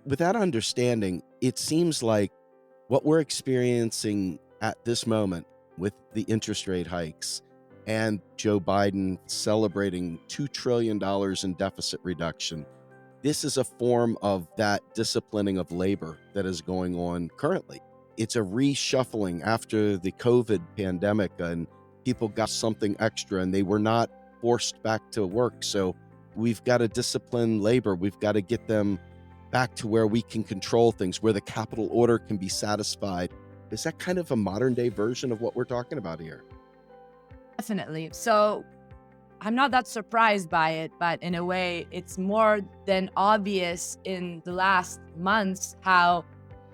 With that understanding, it seems like what we're experiencing at this moment with the interest rate hikes and Joe Biden celebrating $2 trillion in deficit reduction, this is a form of that disciplining of labor that is going on currently. It's a reshuffling after the COVID pandemic, and people got something extra and they were not forced back to work. So we've got to discipline labor. We've got to get them back to where we can control things, where the capital order can be satisfied. Is that kind of a modern day version of what we're talking about here? Definitely. So I'm not that surprised by it, but in a way, it's more than obvious in the last months how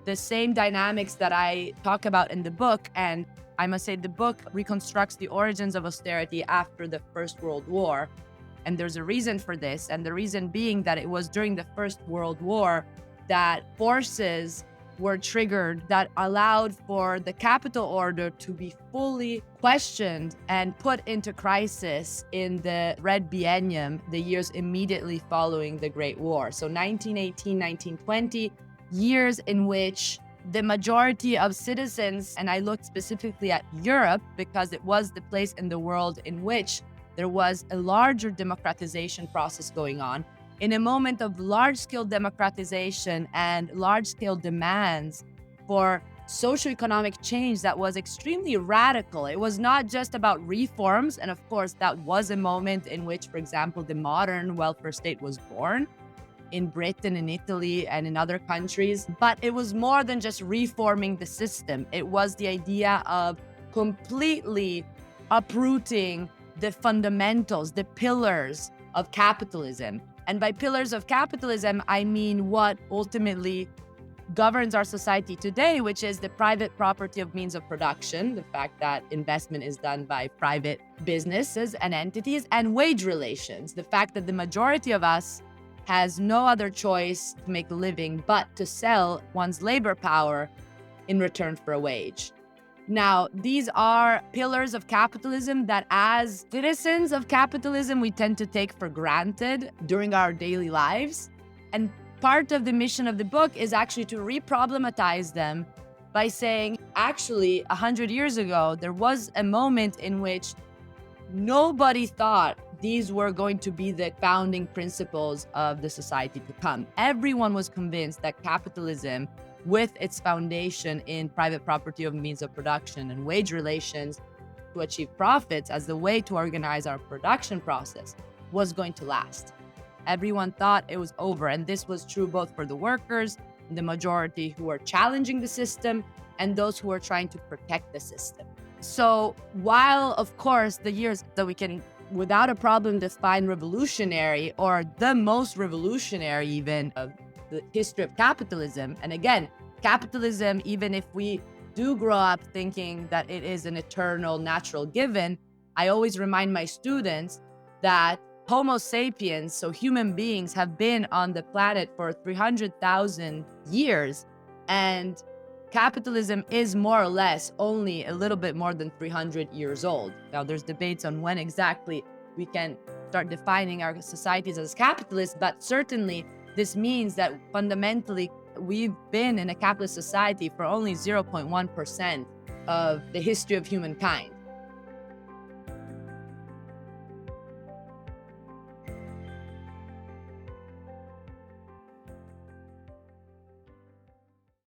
the same dynamics that I talk about in the book, and I must say the book reconstructs the origins of austerity after the First World War. And there's a reason for this. And the reason being that it was during the First World War that forces were triggered that allowed for the capital order to be fully questioned and put into crisis in the Red Biennium, the years immediately following the Great War. So 1918, 1920, years in which the majority of citizens, and I looked specifically at Europe because it was the place in the world in which there was a larger democratization process going on, in a moment of large-scale democratization and large-scale demands for socioeconomic change that was extremely radical. It was not just about reforms, and of course, that was a moment in which, for example, the modern welfare state was born in Britain, in Italy, and in other countries. But it was more than just reforming the system. It was the idea of completely uprooting the fundamentals, the pillars of capitalism. And by pillars of capitalism, I mean what ultimately governs our society today, which is the private property of means of production, the fact that investment is done by private businesses and entities, and wage relations, the fact that the majority of us has no other choice to make a living but to sell one's labor power in return for a wage. Now, these are pillars of capitalism that as citizens of capitalism, we tend to take for granted during our daily lives. And part of the mission of the book is actually to re-problematize them by saying, actually, 100 years ago, there was a moment in which nobody thought these were going to be the founding principles of the society to come. Everyone was convinced that capitalism, with its foundation in private property of means of production and wage relations to achieve profits as the way to organize our production process, was going to last. Everyone thought it was over, and this was true both for the workers, the majority who were challenging the system, and those who were trying to protect the system. So while, of course, the years that we can without a problem define revolutionary, or the most revolutionary even of the history of capitalism. And again, capitalism, even if we do grow up thinking that it is an eternal natural given, I always remind my students that Homo sapiens, so human beings, have been on the planet for 300,000 years. And capitalism is more or less only a little bit more than 300 years old. Now, there's debates on when exactly we can start defining our societies as capitalist, but certainly this means that fundamentally we've been in a capitalist society for only 0.1% of the history of humankind.